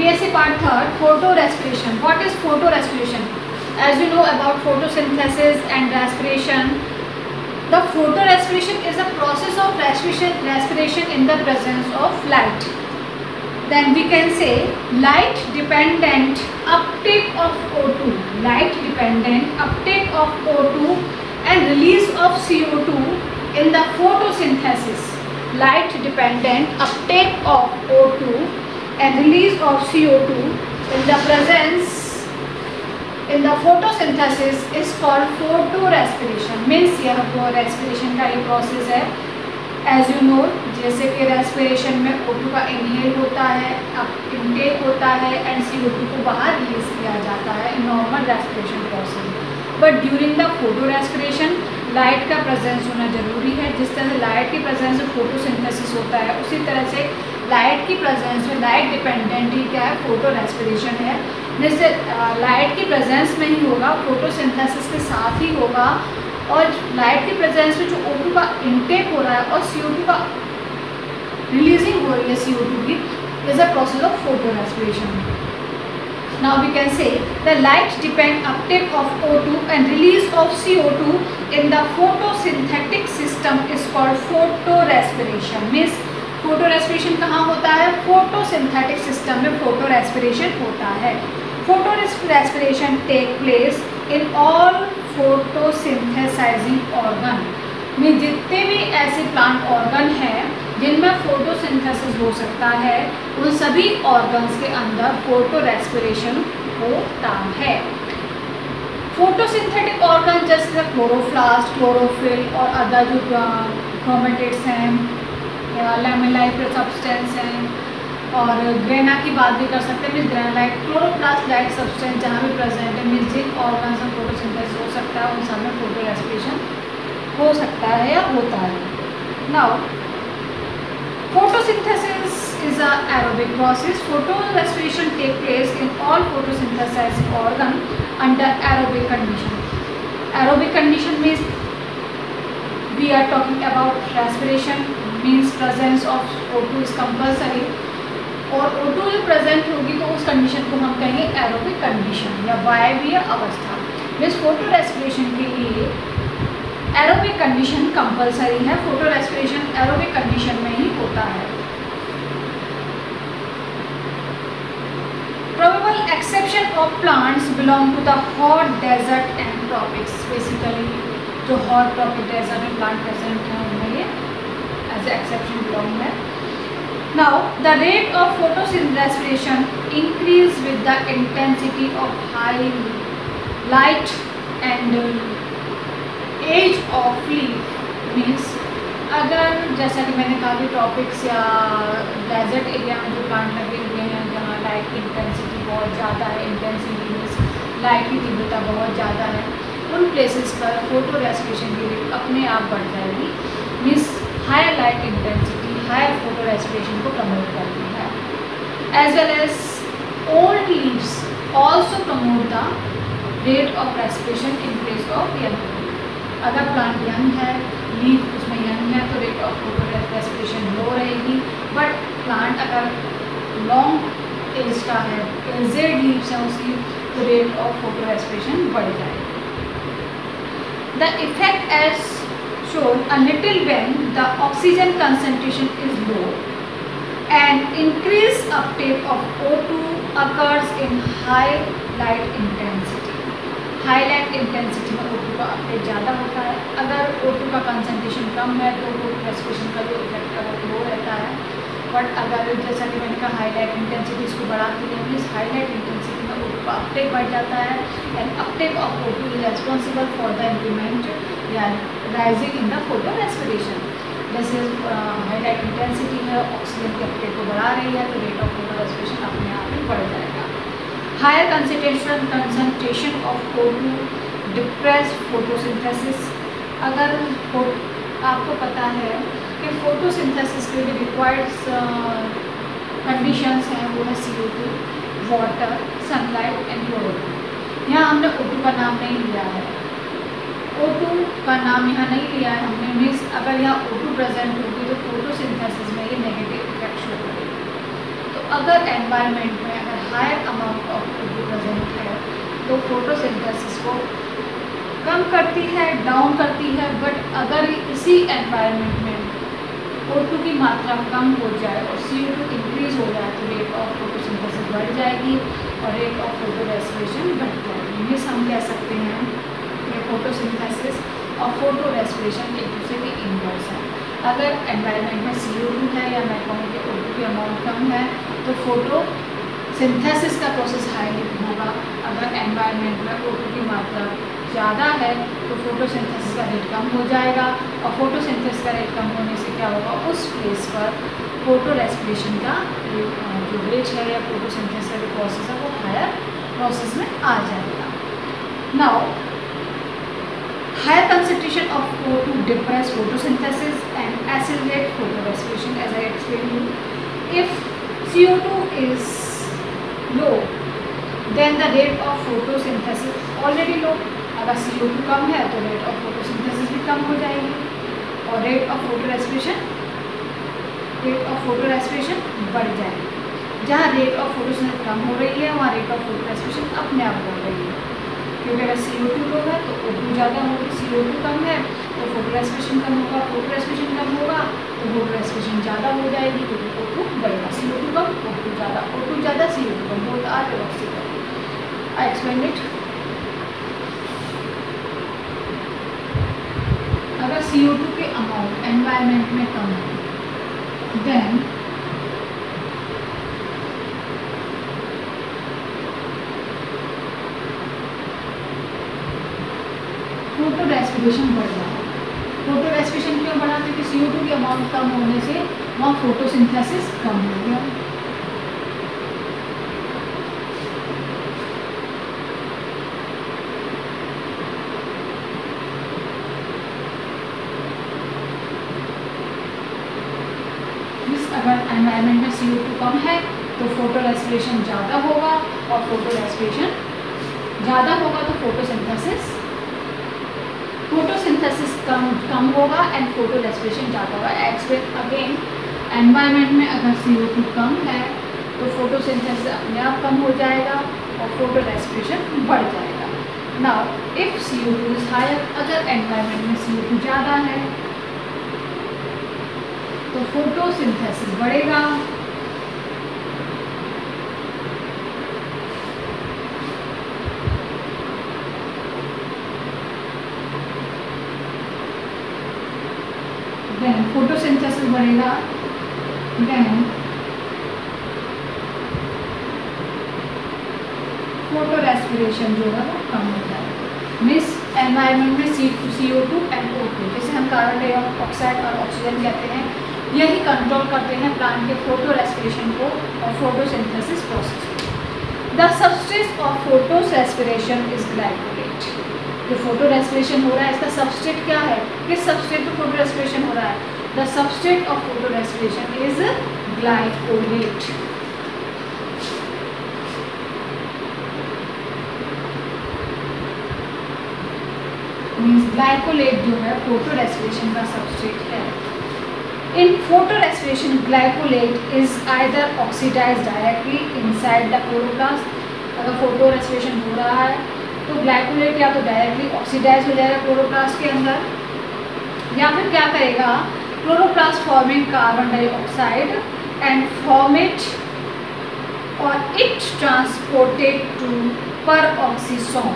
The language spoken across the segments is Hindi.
BSc Part 3rd, photorespiration. What is photorespiration? As you know about photosynthesis and respiration, the photorespiration is a process of respiration in the presence of light. Then we can say light dependent uptake of O2, light dependent uptake of O2 and release of CO2 in the photosynthesis. Light dependent uptake of O2 and release of CO2 in the presence in the photosynthesis is called photorespiration. Means यह respiration का ये process है. As you know, जैसे कि respiration में O2 का inhale होता है, intake होता है and CO2 को बाहर release किया जाता है in normal respiration process. But during the photorespiration light का प्रेजेंस होना जरूरी है. जिस तरह लाइट की प्रेजेंस में फोटोसिंथेसिस होता है, उसी तरह से लाइट की प्रेजेंस में लाइट डिपेंडेंट ही क्या है, फोटो रेस्पिरेशन है. जैसे लाइट की प्रेजेंस में ही होगा, फोटोसिंथेसिस के साथ ही होगा. और लाइट की प्रेजेंस में जो O2 का इनटेक हो रहा है और CO2 का रिलीजिंग हो रही है, CO2 की, is a process of photo respiration. Now we can say the light depend uptake of O2 and release of CO2 in the photosynthetic system is called photorespiration. Means photorespiration कहाँ होता है, photosynthetic system में photorespiration होता है. Photorespiration take place in all photosynthesizing organ. में जितने भी ऐसे प्लांट ऑर्गन हैं जिनमें फोटोसिंथेसिस हो सकता है, उन सभी ऑर्गन्स के अंदर फोटोरेस्पिरेशन होता है. फोटोसिंथेटिक ऑर्गन जैसे क्लोरोप्लास्ट, क्लोरोफिल और अदर जो क्रोमेटिड्स हैं या लैमेलाइट सब्सटेंस हैं, और ग्रेना की बात भी कर सकते हैं. मीन्स ग्रेनालाइट, क्लोरोप्लास्ट लाइक सब्सटेंस जहाँ भी प्रेजेंट है, मीन्स जिन ऑर्गन्स में फोटोसिंथेसिस हो सकता है उन सब में फोटोरेस्पिरेशन हो सकता है या होता है. Now photosynthesis is a aerobic process. Photorespiration take place in all photosynthesizing organ under aerobic condition. Aerobic condition means we are talking about respiration, means presence of O2 is compulsory. और O2 जो प्रेजेंट होगी तो उस कंडीशन को हम कहेंगे एरोबिक कंडीशन या वायवीय अवस्था. मीन्स फोटो रेस्पिरेशन के लिए एरोबिक कंडीशन कंपलसरी है. फोटो रेस्पिरेशन एरोबिक कंडीशन में ही होता है. Probable exception of plants belong to the hot desert and tropics. Basically जो हॉट ट्रॉपिक डेजर्ट में प्लांट प्रेजेंट हैं उनमें ये एज ए एक्सेप्शन बिलोंग है. Now the rate of photorespiration increase with the intensity of high light and age of leaf. Means अगर जैसा कि मैंने कहा कि ट्रॉपिक्स या डेजर्ट एरिया में जो प्लांट लगे हुए हैं जहाँ लाइट की इंटेंसिटी बहुत ज़्यादा है, इंटेंसिटी मीन्स लाइट की तीव्रता बहुत ज़्यादा है, उन प्लेसेस पर फोटो रेस्पिरेशन की रेट अपने आप बढ़ जाएगी. Means higher light intensity higher photo respiration को प्रमोट करती है. As well as old leaves also promote the rate of respiration in place of young. अगर प्लांट यंग है, लीफ उसमें यंग है, तो rate of photo respiration low रहेगी. बट प्लांट अगर लॉन्ग एज का है, एजेड लीव्स हैं उसकी, तो रेट ऑफ फोटो रेस्पिरेशन बढ़ जाएगी. The effect as shown a little when the oxygen concentration is low and increased uptake of O2 occurs in high light intensity. High light intensity में O2 का अपटेक ज़्यादा होता है. अगर O2 का कंसनट्रेशन कम है तो रेस्पिरेशन का जो इफेक्ट है वो लो रहता है. बट अगर जैसा कि मैंने कहा हाई लाइट इंटेंसिटी इसको बढ़ाती है, मीन्स हाई लाइट इंटेंसिटी में O2 का अपटेक बढ़ जाता है. And uptake of O2 is responsible for the increment या rising in the photorespiration. जैसे हाई लाइट इंटेंसिटी है, ऑक्सीजन के अपटेक को बढ़ा रही है, तो रेट ऑफ फोटो रेस्पिरेशन अपने आप ही बढ़ जाएगा. Higher concentration of O2 depress photosynthesis. अगर आपको पता है कि फोटोसिंथेसिस के लिए रिक्वायर्ड कंडीशंस हैं वो है CO2, water, sunlight and chlorophyll. यहाँ हमने O2 का नाम नहीं लिया है. O2 का नाम यहाँ नहीं लिया है हमने. मीन्स अगर यहाँ O2 प्रेजेंट होगी तो फोटोसिंथेसिस में ये नेगेटिव इफेक्ट शो करेगी. तो अगर एनवायरनमेंट में अगर higher amount of O2 present है तो फोटोसिंथेसिस को कम करती है, डाउन करती है। बट अगर इसी एनवायरनमेंट में O2 की मात्रा कम हो जाए और CO2 इंक्रीज हो जाए तो रेट ऑफ फोटोसिंथेसिस बढ़ जाएगी और रेट ऑफ फोटो रेस्पिरेशन घट जाएगी। मीन्स हम कह सकते हैं कि फोटोसिंथेसिस और फोटो रेस्पिरेशन एक दूसरे के इनवर्स है। अगर एनवायरनमेंट में CO2 है या मैं कहूँ कि O2 की अमाउंट कम है तो फोटोसिंथेसिस का प्रोसेस हाईली होगा। अगर एनवायरनमेंट में O2 की मात्रा ज़्यादा है तो फोटोसिंथेसिस का रेट कम हो जाएगा और फोटोसिंथेसिस का रेट कम होने से क्या होगा, उस प्लेस पर फोटो रेस्पिरेशन का जो रेट है या फोटोसिंथेसिस का जो प्रोसेस है वो हायर प्रोसेस में आ जाएगा। Now higher concentration of O2 depress photosynthesis and accelerate photorespiration as I explained you. If CO2 is low then the rate of photosynthesis already low. अगर CO2 कम है तो रेट ऑफ फोटोसिंथेसिस भी कम हो जाएगी और रेट ऑफ फोटो रेस्पिरेशन बढ़ जाएगी। जहाँ रेट ऑफ फोटोसिंथेसिस कम हो रही है वहाँ रेट ऑफ फोटो रेस्पिरेशन अपने आप बढ़ रही है, क्योंकि अगर CO2 लो है तो O2 ज़्यादा होगी, CO2 कम है तो फोटो रेस्पिरेशन कम होगा, फोटो रेस्पिरेशन कम होगा तो फोटो रेस्पिरेशन ज़्यादा हो जाएगी क्योंकि O2 बढ़ेगा। CO2 कम O2 ज़्यादा CO2 कम, both are reversible. I explain it. अगर CO2 के अमाउंट एनवायरनमेंट में कम है देन फोटो रेस्पिरेशन बढ़ रहा है। फोटो रेस्पिरेशन क्यों बढ़ा, क्योंकि CO2 के अमाउंट कम होने से वहाँ फोटोसिंथेसिस कम हो गया। अगर एनवायरनमेंट में CO2 कम है तो फोटो रेस्पिरेशन ज़्यादा होगा और फोटो रेस्पिरेशन ज़्यादा होगा तो फोटोसिंथेसिस कम होगा एंड फोटो रेस्पिरेशन ज़्यादा होगा। एक्सप्लेन अगेन, एनवायरनमेंट में अगर CO2 कम है तो फोटोसिंथेसिस अपने आप कम हो जाएगा और फोटो रेस्पिरेशन बढ़ जाएगा। Now if CO2 is higher, अगर एनवायरनमेंट में CO2 ज़्यादा है तो फोटोसिंथेसिस बढ़ेगा देन फोटोसिंथेसिस बढ़ेगा देन फोटो रेस्पिरेशन जो है वो कम हो जाएगा। मीन्स एनवायरनमेंट में CO2 एंड O2 जैसे हम कार्बन डाइऑक्साइड और ऑक्सीजन कहते हैं, यही कंट्रोल करते हैं प्लांट के फोटो रेस्पिरेशन को और फोटोसिंथेसिस प्रोसेस को। The substrate of photo respiration is glycolate. जो फोटो रेस्पिरेशन हो रहा है इसका सबस्ट्रेट क्या है, किस सबस्ट्रेट पर फोटो रेस्पिरेशन हो रहा है? The substrate of photo respiration is glycolate. Means glycolate जो है फोटो रेस्पिरेशन का सबस्ट्रेट है। In photorespiration, glycolate is either oxidized directly inside the chloroplast. अगर फोटो रेस्पिरेशन हो रहा है तो ग्लाइकोलेट या तो डायरेक्टली ऑक्सीडाइज हो जाएगा क्लोरोप्लास्ट के अंदर, या फिर क्या करेगा, chloroplast forming carbon dioxide and form it or it transported to peroxisome.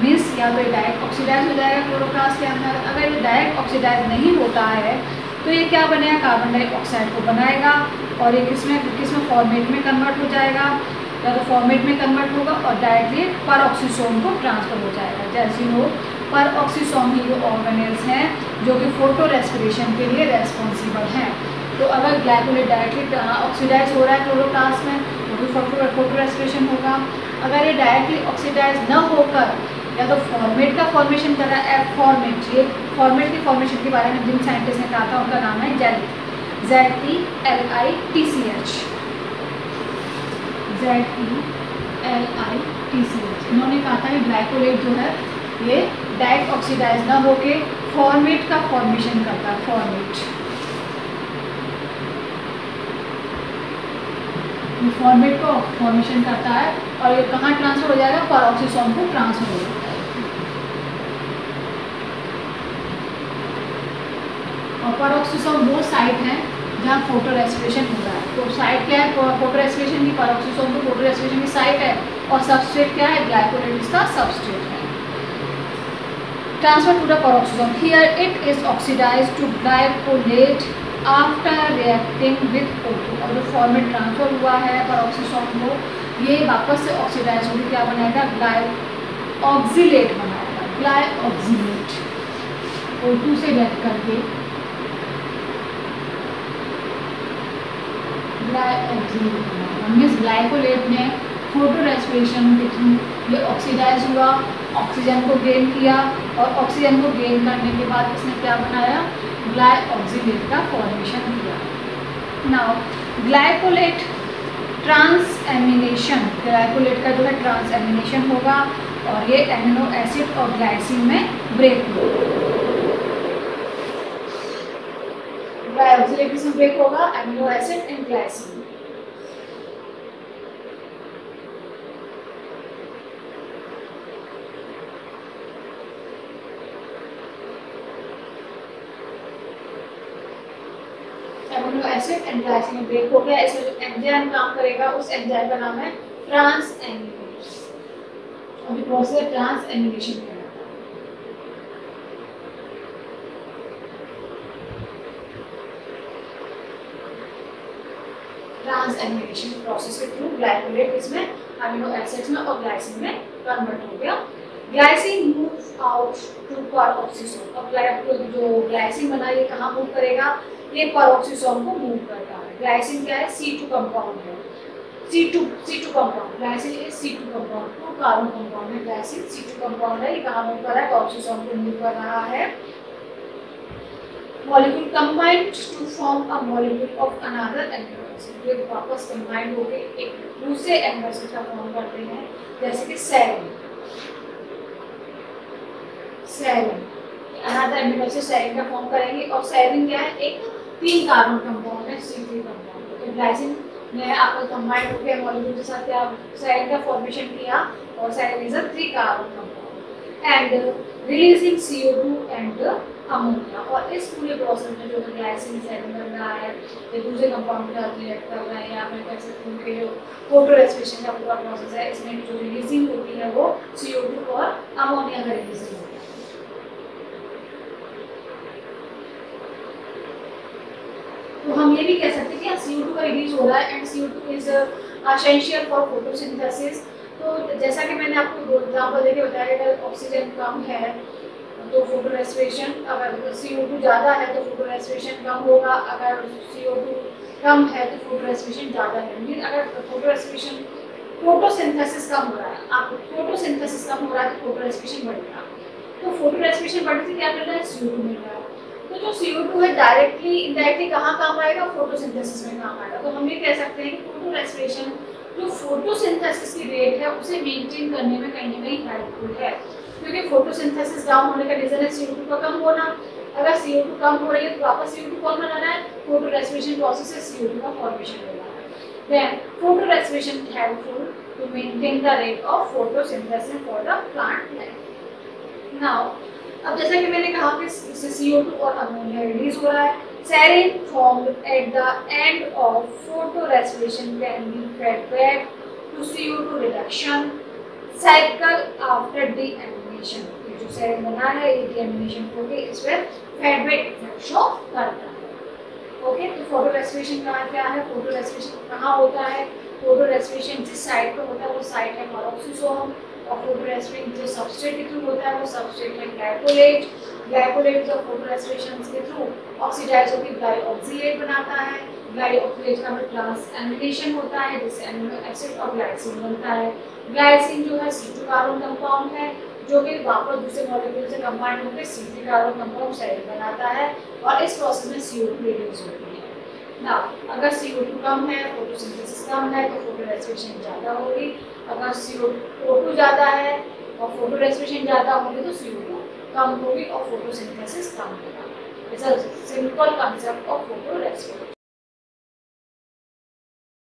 Means या तो डायरेक्ट ऑक्सीडाइज हो जाएगा क्लोरोप्लास्ट के अंदर। अगर ये डायरेक्ट ऑक्सीडाइज नहीं होता है तो ये क्या बनेगा, कार्बन डाइऑक्साइड को बनाएगा और ये किसमें फॉर्मेट में कन्वर्ट हो जाएगा, या तो फॉर्मेट में कन्वर्ट होगा और डायरेक्टली परऑक्सीसोम को ट्रांसफर हो जाएगा। जैसे हो परऑक्सीसोम ही वो ऑर्गेनेल्स हैं जो कि फोटो रेस्पिरेशन के लिए रेस्पॉन्सिबल हैं। तो अगर ग्लाइकोलेट डायरेक्टली ऑक्सीडाइज हो रहा है क्लोरोप्लास्ट में तो भी फोटो रेस्पिरेशन होगा। अगर ये डायरेक्टली ऑक्सीडाइज न होकर या तो फॉर्मेट का फॉर्मेशन कर रहा है, फॉर्मेट, ये फॉर्मेट की फॉर्मेशन के बारे में जिन साइंटिस्ट ने कहा था उनका नाम है ZELITH, ZELITH। इन्होंने कहा था कि ग्लाइकोलेट जो है ये डायरेक्ट ऑक्सीडाइज ना होके फॉर्मेट का फॉर्मेशन करता है। फॉर्मेट ये फॉर्मेट को फॉर्मेशन करता है और ये कहाँ ट्रांसफर हो जाएगा, पेरोक्सिसोम को ट्रांसफर हो जाता है। और पेरोक्सिसोम वो साइट है जहाँ फोटो रेस्पिरेशन हो रहा है। तो साइट क्या है, फोटो रेस्पिरेशन की, पेरोक्सिसोम तो फोटो रेस्पिरेशन की साइट है और सबस्ट्रेट क्या है, ग्लाइकोलाइड इसका सबस्ट्रेट है। Transfer to the peroxisome, here it is oxidized to glycolate after reacting with O2। और जो फॉर्मेट ट्रांसफर हुआ है पेरोक्सिसोम को, ये वापस से ऑक्सीडाइज होकर क्या बनाएगा, ग्लाइऑक्सिलेट बनाएगा, ग्लाइऑक्सिलेट O2 से रिएक्ट करके ग्लाइऑक्सिलेट बनाएगा। मीन्स ग्लाइकोलेट ने फोटो रेस्पिरेशन के थ्रू ये ऑक्सीडाइज हुआ, ऑक्सीजन को गेन किया और ऑक्सीजन को गेन करने के बाद इसने क्या बनाया, ग्लाइऑक्सिलेट का फॉर्मेशन किया। नाउ ग्लाइकोलेट ट्रांसएमिनेशन, ग्लाइकोलेट का जो है ट्रांसएमिनेशन होगा और ये एमिनो एसिड और ग्लाइसिन में ब्रेक होगा। ग्लाइऑक्सिलेट किसमें ब्रेक होगा, amino acid and glycine. Amino acid and glycine में ब्रेक हो गया। इसमें जो एंजाइम काम करेगा उस एंजाइम का नाम है ट्रांसएमिनेशन और ये प्रोसेस ट्रांसएमिनेशन कहलाता है। ट्रांसएमिनेशन प्रोसेस के थ्रू ग्लाइकोलेट इसमें एमिनो एसिड्स में और ग्लाइसिन में कन्वर्ट हो गया। Glycine move out to peroxisome. अब जो ग्लाइसिन बना ये कहाँ मूव करेगा, ये पेरोक्सिसोम को मूव करता है। ग्लाइसिन क्या है, C2 कंपाउंड है, C2 compound, glycine is C2 compound, 2 carbon compound है, ग्लाइसिन C2 कंपाउंड है। ये कहाँ मूव कर रहा है, पेरोक्सिसोम को मूव कर रहा है। Molecule combined to form a molecule of another amino acid. ये वापस कंबाइंड होकर एक दूसरे एमिनो एसिड का फॉर्म करते हैं, जैसे कि serine. Serine another amino acid serine का फॉर्म करेंगे और सेरीन क्या है, एक 3 कार्बन कंपाउंड है, C3 कंपाउंड। तो ग्लाइसिन ने आपको कंबाइंड होकर मॉलिक्यूल के साथ क्या सेरीन का फॉर्मेशन किया और serine is a 3 carbon compound and releasing CO2 and ammonia. और इस पूरे प्रोसेस में जो ग्लाइसिन सेरीन बन रहा है, ये दूसरे कंपाउंड के साथ रिएक्ट कर रहा है, या फिर कह सकते हैं कि जो फोटो रेस्पिरेशन का पूरा प्रोसेस है, इसमें जो रिलीजिंग होती है वो CO2 और अमोनिया का रिलीजिंग होता है। तो हम ये भी कह सकते हैं कि CO2 का रिलीज हो रहा है and CO2 is essential for photosynthesis. तो जैसा कि मैंने आपको एग्जांपल देके बताया, अगर ऑक्सीजन कम है तो फोटो रेस्पिरेशन, अगर CO2 ज़्यादा है तो फोटो रेस्पिरेशन कम होगा, अगर CO2 कम है तो फोटो रेस्पिरेशन ज़्यादा है। मीन अगर फोटो रेस्पिरेशन फोटोसिंथेसिस कम हो रहा है, आप फोटोसिंथेसिस कम हो रहा है तो फोटो रेस्पिरेशन बढ़ेगा। तो फोटो रेस्पिरेशन बढ़ने से क्या कर रहा है, CO2 मिल रहा है। तो जो CO2 है डायरेक्टली इनडायरेक्टली कहाँ काम आएगा, फोटोसिंथेसिस में काम आएगा। तो हम ये कह सकते हैं कि फोटो रेस्पिरेशन जो फोटोसिंथेसिस की रेट है उसे मेंटेन करने में कहीं ना कहीं हेल्पफुल है, क्योंकि फोटोसिंथेसिस डाउन होने का रीजन है CO2 का कम होना। अगर CO2 कम हो रही है तो वापस CO2 कौन बनाना है, फोटो रेस्पिरेशन प्रोसेस से CO2 का फॉर्मेशन हो रहा है। Then photo respiration helpful to maintain the rate of photosynthesis for the plant life. Now अब जैसा कि मैंने कहा कि इससे CO2 और अमोनिया रिलीज हो रहा है। Serine formed at the end of photorespiration can be fed back to CO2 reduction cycle after deamination। ये जो सेरीन बना है ये deamination होके इस पर fed back इफेक्ट शो करता है। ओके, तो फोटो रेस्पिरेशन का क्या है, फोटो रेस्पिरेशन कहाँ होता है, फोटो रेस्पिरेशन जिस साइट पर होता है वो साइट है पेरोक्सिसोम और फोटो रेस्पिरेशन जो सबस्ट्रेट के थ्रू होता है वो सबस्ट्रेट है ग्लाइकोलेट। ग्लाइकोलेट जो फोटो रेस्पिरेशन के थ्रू ऑक्सीडाइज होकर ग्लाइऑक्सिलेट बनाता है। ग्लाइऑक्सिलेट का ट्रांसएमिनेशन होता है जिससे एमिनो एसिड और ग्लाइसिन बनता है। ग्लाइसिन जो है C2 कार्बन कंपाउंड है जो कि वापस दूसरे मॉलिक्यूल से कंबाइंड होकर C3 कार्बन कंपाउंड सेरीन बनाता है और इस प्रोसेस में CO2 रिलीज होती है। ना अगर CO2 कम है, फोटोसिंथेसिस कम है तो फोटो रेस्पिरेशन ज़्यादा होगी। अगर CO2 ज़्यादा है और फोटो रेस्पिरेशन ज़्यादा होगी तो CO2 कम होगी और फोटोसिंथेसिस कम होगा। It's a simple concept of photo respiration.